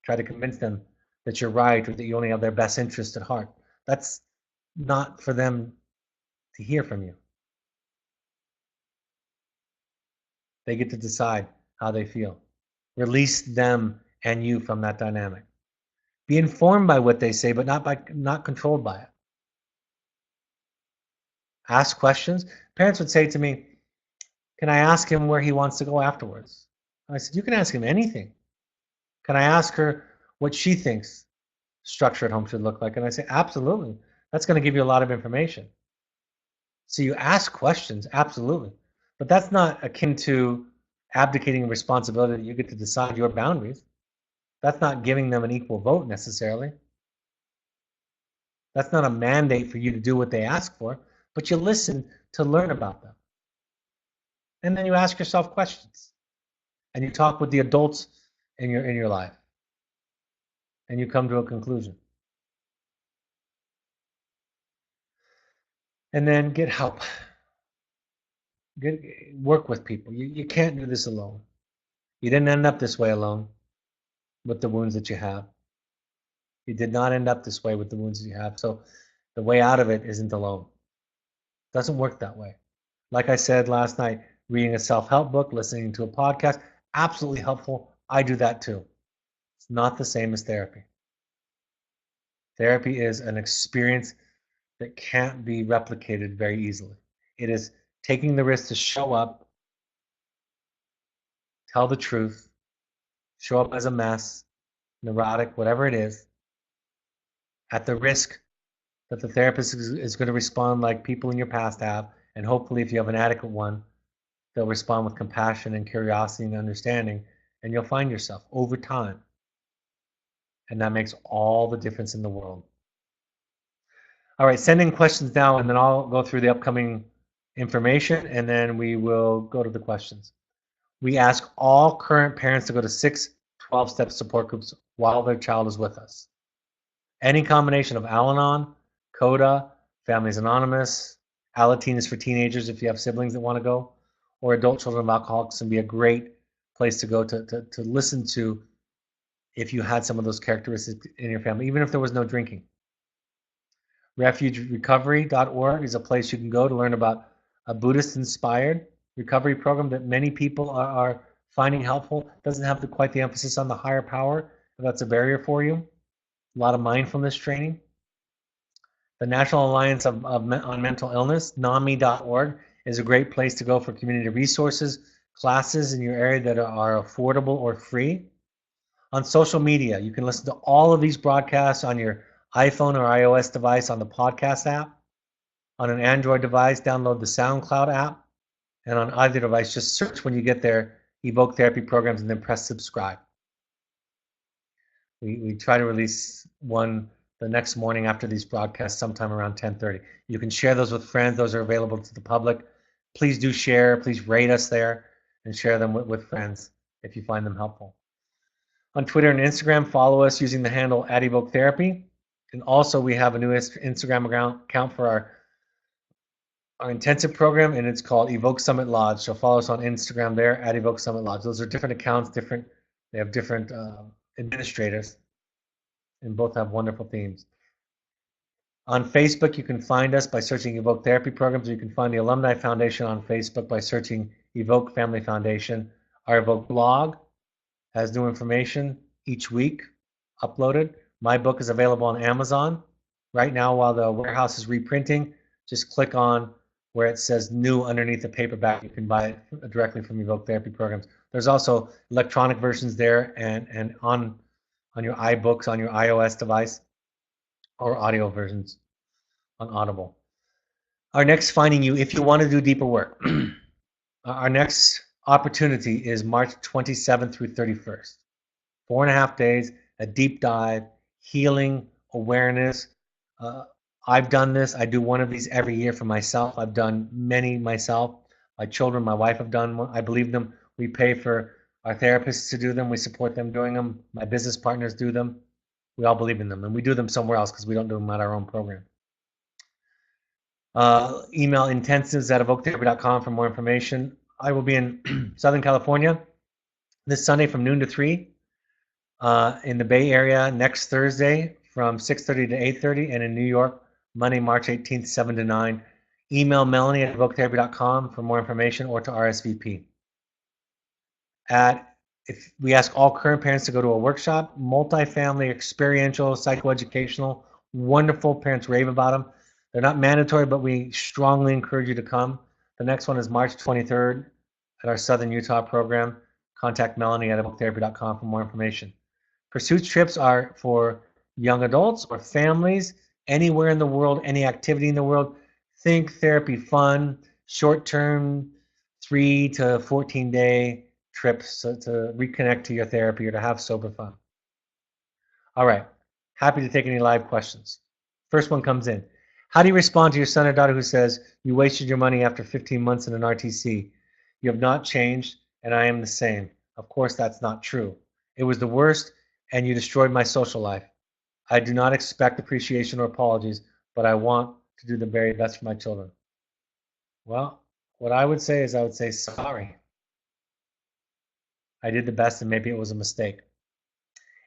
Try to convince them that you're right or that you only have their best interest at heart. That's not for them to hear from you. They get to decide how they feel. Release them and you from that dynamic. Be informed by what they say, but not controlled by it. Ask questions. Parents would say to me, can I ask him where he wants to go afterwards? I said, you can ask him anything. Can I ask her what she thinks structure at home should look like? And I say, absolutely. That's going to give you a lot of information. So you ask questions, absolutely. But that's not akin to abdicating responsibility that you get to decide your boundaries. That's not giving them an equal vote necessarily. That's not a mandate for you to do what they ask for, but you listen to learn about them. And then you ask yourself questions. And you talk with the adults in your life. And you come to a conclusion. And then get help. Work with people. You can't do this alone. You didn't end up this way alone with the wounds that you have. You did not end up this way with the wounds that you have. So the way out of it isn't alone. It doesn't work that way. Like I said last night, reading a self-help book, listening to a podcast, absolutely helpful. I do that too. It's not the same as therapy. Therapy is an experience that can't be replicated very easily. It is taking the risk to show up, tell the truth, show up as a mess, neurotic, whatever it is, at the risk that the therapist is going to respond like people in your past have And hopefully, if you have an adequate one, they'll respond with compassion and curiosity and understanding, and you'll find yourself over time. And that makes all the difference in the world. All right, send in questions now, and then I'll go through the upcoming information, and then we will go to the questions. We ask all current parents to go to 6 12-step support groups while their child is with us. Any combination of Al-Anon, CODA, Families Anonymous, Alateen is for teenagers if you have siblings that want to go, or adult children of alcoholics can be a great place to go to listen to if you had some of those characteristics in your family, even if there was no drinking. RefugeRecovery.org is a place you can go to learn about a Buddhist-inspired recovery program that many people are finding helpful. It doesn't have quite the emphasis on the higher power, if that's a barrier for you. A lot of mindfulness training. The National Alliance on Mental Illness, NAMI.org, is a great place to go for community resources, classes in your area that are affordable or free. On social media, you can listen to all of these broadcasts on your iPhone or iOS device on the podcast app. On an Android device, download the SoundCloud app. And on either device, just search when you get there, Evoke Therapy Programs, and then press subscribe. We try to release one the next morning after these broadcasts, sometime around 10:30. You can share those with friends. Those are available to the public. Please do share. Please rate us there and share them with friends if you find them helpful. On Twitter and Instagram, follow us using the handle @EvokeTherapy. And also, we have a new Instagram account for our intensive program, and it's called Evoke Summit Lodge. So follow us on Instagram there @Evoke Summit Lodge. Those are different accounts, they have different administrators, and both have wonderful themes. On Facebook, you can find us by searching Evoke Therapy Programs, or you can find the Alumni Foundation on Facebook by searching Evoke Family Foundation. Our Evoke blog has new information each week uploaded. My book is available on Amazon right now while the warehouse is reprinting. Just click on where it says new underneath the paperback. You can buy it directly from Evoke Therapy Programs. There's also electronic versions there and on your iBooks on your iOS device, or audio versions on Audible. Our next Finding You, if you want to do deeper work, our next opportunity is March 27th through 31st. 4.5 days, a deep dive, healing, awareness. I've done this. I do one of these every year for myself. I've done many myself. My children, my wife have done one. I believe them. We pay for our therapists to do them. We support them doing them. My business partners do them. We all believe in them. And we do them somewhere else because we don't do them at our own program. Email intensives@evoketherapy.com for more information. I will be in Southern California this Sunday from noon to 3. In the Bay Area next Thursday from 6:30 to 8:30, and in New York Monday, March 18th, 7 to 9. Email Melanie@evoketherapy.com for more information, or to RSVP. If we ask all current parents to go to a workshop, multifamily, experiential, psychoeducational, wonderful. Parents rave about them. They're not mandatory, but we strongly encourage you to come. The next one is March 23rd at our Southern Utah program. Contact Melanie@evoketherapy.com for more information. Pursuit trips are for young adults or families anywhere in the world, any activity in the world. Think therapy fun, short-term 3 to 14-day trips to reconnect to your therapy or to have sober fun. All right, happy to take any live questions. First one comes in. How do you respond to your son or daughter who says, you wasted your money after 15 months in an RTC? You have not changed, and I am the same. Of course, that's not true. It was the worst, and you destroyed my social life. I do not expect appreciation or apologies, but I want to do the very best for my children. Well, what I would say is I would say sorry. I did the best, and maybe it was a mistake.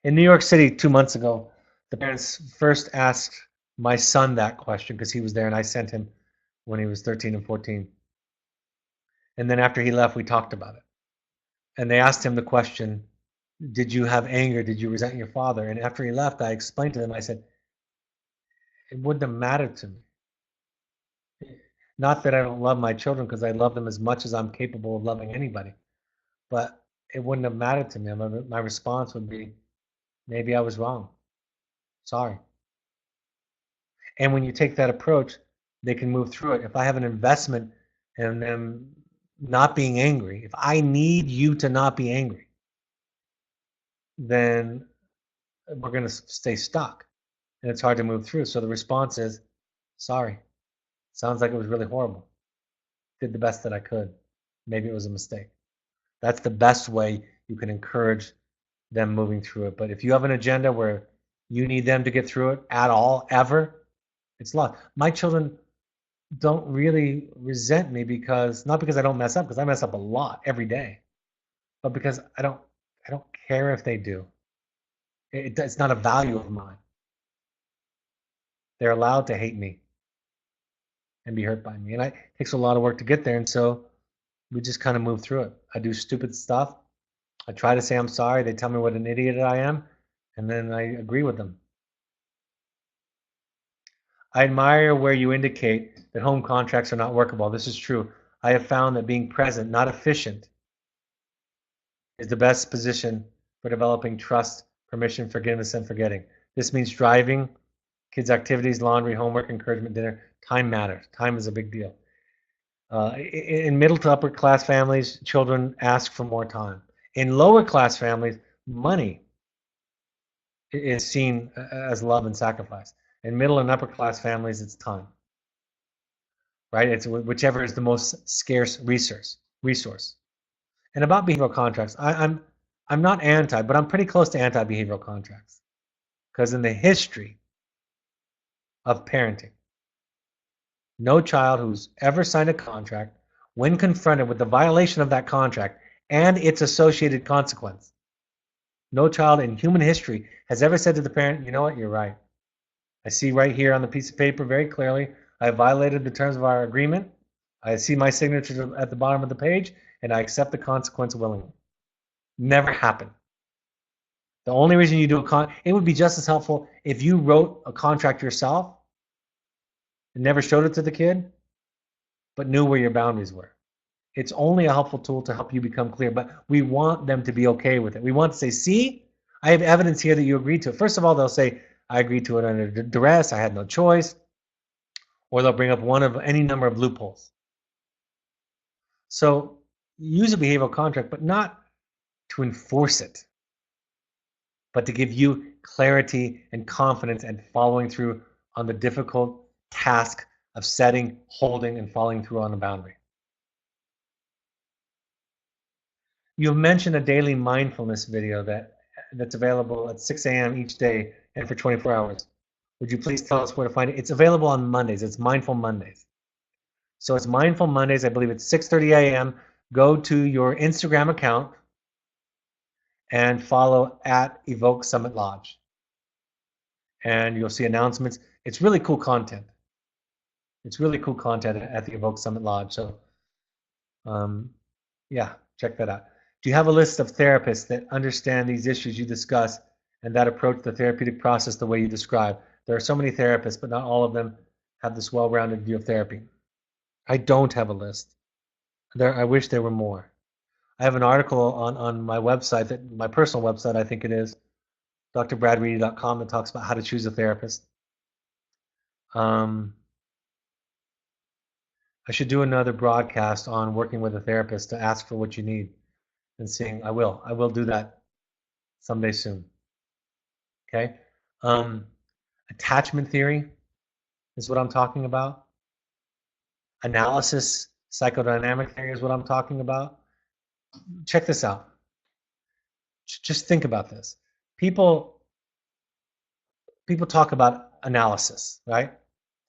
In New York City 2 months ago, the parents first asked my son that question because he was there, and I sent him when he was 13 and 14. And then after he left, we talked about it. And they asked him the question, did you have anger? Did you resent your father? And after he left, I explained to them, I said, it wouldn't have mattered to me. Not that I don't love my children, because I love them as much as I'm capable of loving anybody. But it wouldn't have mattered to me. My response would be, maybe I was wrong. Sorry. And when you take that approach, they can move through it. If I have an investment in them not being angry, if I need you to not be angry, then we're going to stay stuck and it's hard to move through. So the response is, sorry. Sounds like it was really horrible. Did the best that I could. Maybe it was a mistake. That's the best way you can encourage them moving through it. But if you have an agenda where you need them to get through it at all, ever, it's lost. My children don't really resent me because, not because I don't mess up, because I mess up a lot every day, but because I don't care if they do. It's not a value of mine. They're allowed to hate me and be hurt by me. And it takes a lot of work to get there. And so we just kind of move through it. I do stupid stuff. I try to say I'm sorry. They tell me what an idiot I am. And then I agree with them. I admire where you indicate that home contracts are not workable. This is true. I have found that being present, not efficient, is the best position for developing trust, permission, forgiveness, and forgetting. This means driving, kids' activities, laundry, homework, encouragement, dinner. Time matters. Time is a big deal. In middle to upper class families, children ask for more time. In lower class families, money is seen as love and sacrifice. In middle and upper class families, it's time. Right? It's whichever is the most scarce resource. And about behavioral contracts, I'm not anti, but I'm pretty close to anti-behavioral contracts. Because in the history of parenting, no child who's ever signed a contract, when confronted with the violation of that contract and its associated consequence, no child in human history has ever said to the parent, you know what, you're right. I see right here on the piece of paper very clearly, I violated the terms of our agreement. I see my signature at the bottom of the page, and I accept the consequence willingly. Never happened. The only reason you do it would be just as helpful if you wrote a contract yourself and never showed it to the kid, but knew where your boundaries were. It's only a helpful tool to help you become clear, but we want them to be okay with it. We want to say, see, I have evidence here that you agreed to it. First of all, they'll say, I agreed to it under duress, I had no choice, or they'll bring up one of any number of loopholes. So use a behavioral contract, but not to enforce it, but to give you clarity and confidence and following through on the difficult task of setting, holding, and following through on a boundary. You've mentioned a daily mindfulness video that's available at 6 a.m. each day and for 24 hours. Would you please tell us where to find it? It's available on Mondays. It's Mindful Mondays. So it's Mindful Mondays. I believe it's 6:30 a.m. Go to your Instagram account and follow at Evoke Summit Lodge. And you'll see announcements. It's really cool content. It's really cool content at the Evoke Summit Lodge. So yeah, check that out. Do you have a list of therapists that understand these issues you discuss and that approach the therapeutic process the way you describe? There are so many therapists, but not all of them have this well-rounded view of therapy. I don't have a list. I wish there were more. I have an article on my website, my personal website, I think it is, drbradreedy.com, that talks about how to choose a therapist. I should do another broadcast on working with a therapist to ask for what you need and seeing. I will do that someday soon. Okay. Attachment theory is what I'm talking about. Analysis, psychodynamic theory is what I'm talking about. Check this out. Just think about this. People talk about analysis, right?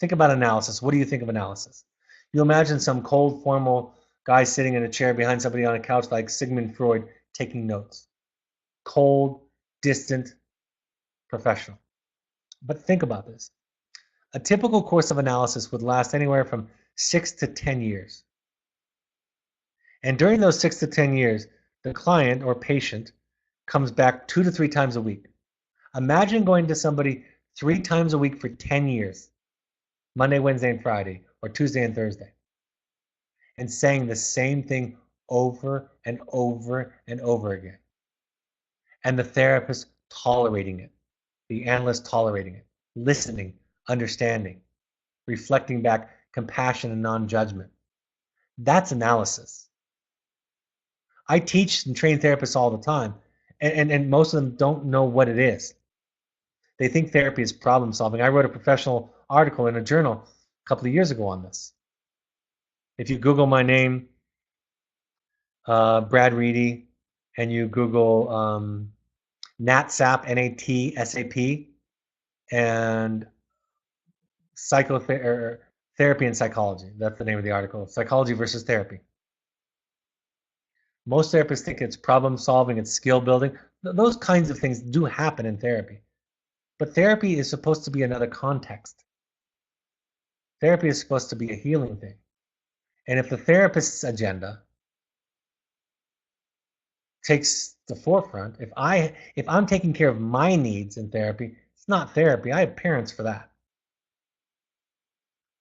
Think about analysis. What do you think of analysis? You imagine some cold, formal guy sitting in a chair behind somebody on a couch like Sigmund Freud taking notes. Cold, distant, professional. But think about this. A typical course of analysis would last anywhere from 6 to 10 years. And during those 6 to 10 years, the client or patient comes back 2 to 3 times a week. Imagine going to somebody 3 times a week for 10 years, Monday, Wednesday, and Friday, or Tuesday and Thursday, and saying the same thing over and over and over again. And the therapist tolerating it, the analyst tolerating it, listening, understanding, reflecting back compassion, and non-judgment. That's analysis. I teach and train therapists all the time, and most of them don't know what it is. They think therapy is problem solving. I wrote a professional article in a journal a couple of years ago on this. If you Google my name, Brad Reedy, and you Google NATSAP, NATSAP, and therapy and psychology. That's the name of the article. Psychology versus therapy. Most therapists think it's problem solving, it's skill building. Those kinds of things do happen in therapy. But therapy is supposed to be another context. Therapy is supposed to be a healing thing. And if the therapist's agenda takes the forefront, if I'm taking care of my needs in therapy, it's not therapy. I have parents for that.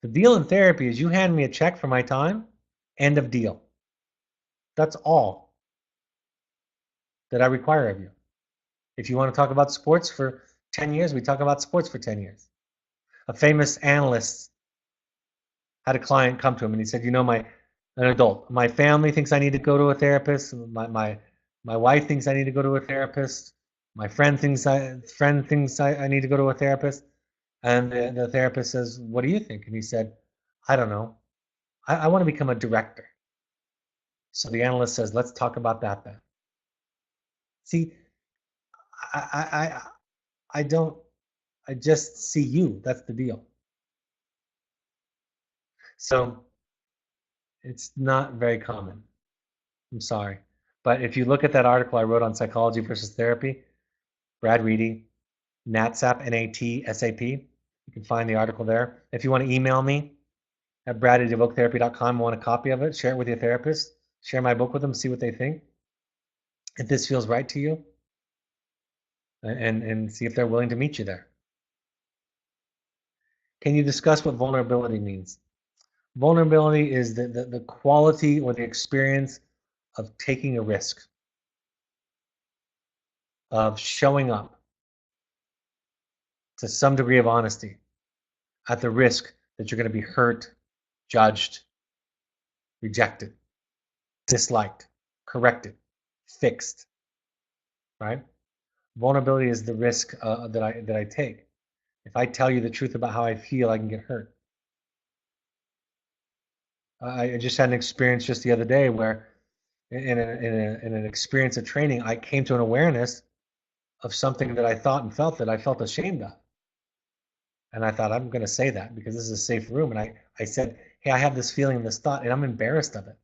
The deal in therapy is you hand me a check for my time, end of deal. That's all that I require of you. If you want to talk about sports for 10 years, we talk about sports for 10 years. A famous analyst had a client come to him and he said, an adult, my family thinks I need to go to a therapist. My wife thinks I need to go to a therapist. My friend thinks I need to go to a therapist. And the therapist says, what do you think? And he said, I don't know. I want to become a director. So the analyst says, let's talk about that then. See, I just see you. That's the deal. So it's not very common. I'm sorry. But if you look at that article I wrote on psychology versus therapy, Brad Reedy, NATSAP, NATSAP, you can find the article there. If you want to email me at brad@evoketherapy.com, want a copy of it, share it with your therapist, share my book with them, see what they think. If this feels right to you, and see if they're willing to meet you there. Can you discuss what vulnerability means? Vulnerability is the quality or the experience of taking a risk, of showing up to some degree of honesty at the risk that you're going to be hurt, judged, rejected, disliked, corrected, fixed, right? Vulnerability is the risk that I take. If I tell you the truth about how I feel, I can get hurt. I just had an experience just the other day where in an experience of training, I came to an awareness of something that I thought and felt that I felt ashamed of. And I thought, I'm going to say that because this is a safe room. And I said, hey, I have this feeling and this thought, and I'm embarrassed of it.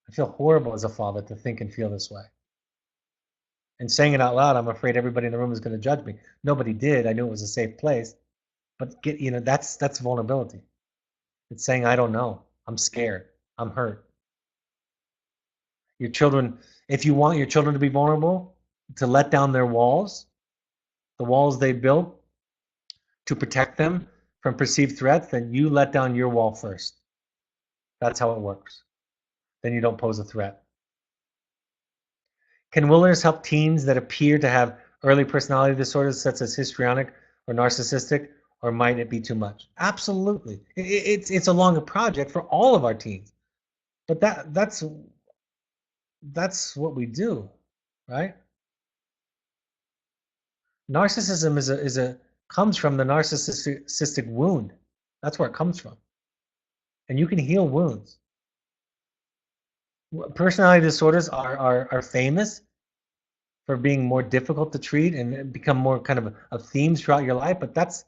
I feel horrible as a father to think and feel this way. And saying it out loud, I'm afraid everybody in the room is going to judge me. Nobody did. I knew it was a safe place. But that's vulnerability. It's saying, I don't know. I'm scared. I'm hurt. Your children, if you want your children to be vulnerable, to let down their walls, the walls they built to protect them from perceived threats, then you let down your wall first. That's how it works. Then you don't pose a threat. Can wilderness help teens that appear to have early personality disorders such as histrionic or narcissistic, or might it be too much? Absolutely. It's a longer project for all of our teens. But that's what we do, right? Narcissism comes from the narcissistic wound. That's where it comes from. And you can heal wounds. Personality disorders are famous for being more difficult to treat and become more kind of themes throughout your life. But that's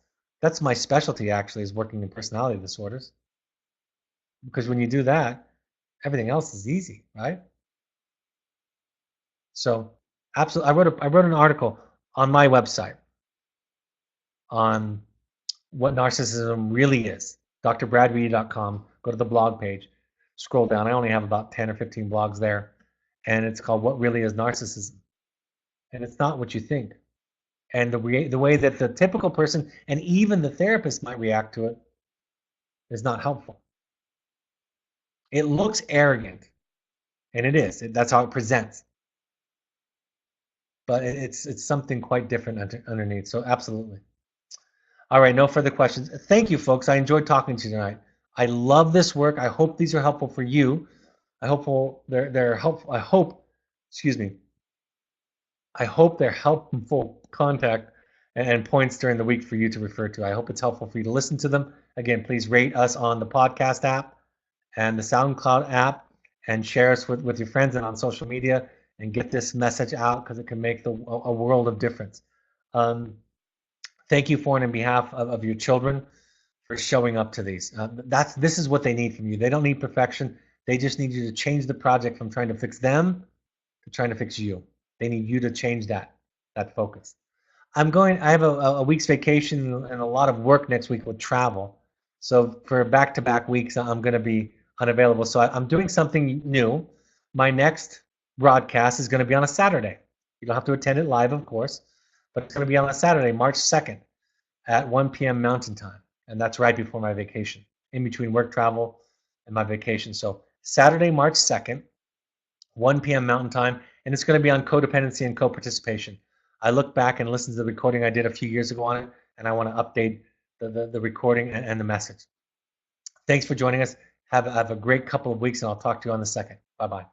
my specialty, actually, is working in personality disorders. Because when you do that, everything else is easy, right? So absolutely, I wrote an article on my website on what narcissism really is. drbradreedy.com. Go to the blog page, scroll down. I only have about 10 or 15 blogs there, and it's called What Really is Narcissism. And it's not what you think. And the way that the typical person and even the therapist might react to it is not helpful. It looks arrogant, and it is. That's how it presents. But it's something quite different underneath. So absolutely. All right, no further questions. Thank you, folks. I enjoyed talking to you tonight. I love this work. I hope these are helpful for you. They're helpful. Excuse me. I hope they're helpful contact and points during the week for you to refer to. I hope it's helpful for you to listen to them. Again, please rate us on the podcast app and the SoundCloud app, and share us with your friends and on social media, and get this message out, because it can make a world of difference. Thank you for and on behalf of your children for showing up to these. This is what they need from you. They don't need perfection. They just need you to change the project from trying to fix them to trying to fix you. They need you to change that focus. I have a week's vacation and a lot of work next week with travel. So for back-to-back weeks, I'm going to be unavailable. So I'm doing something new. My next broadcast is going to be on a Saturday. You don't have to attend it live, of course, but it's going to be on a Saturday, March 2nd at 1 p.m. Mountain Time. And that's right before my vacation, in between work travel and my vacation. So Saturday, March 2nd, 1 p.m. Mountain Time, and it's going to be on codependency and co-participation. I look back and listen to the recording I did a few years ago on it, and I want to update the recording and the message. Thanks for joining us. Have a great couple of weeks, and I'll talk to you on the 2nd. Bye-bye.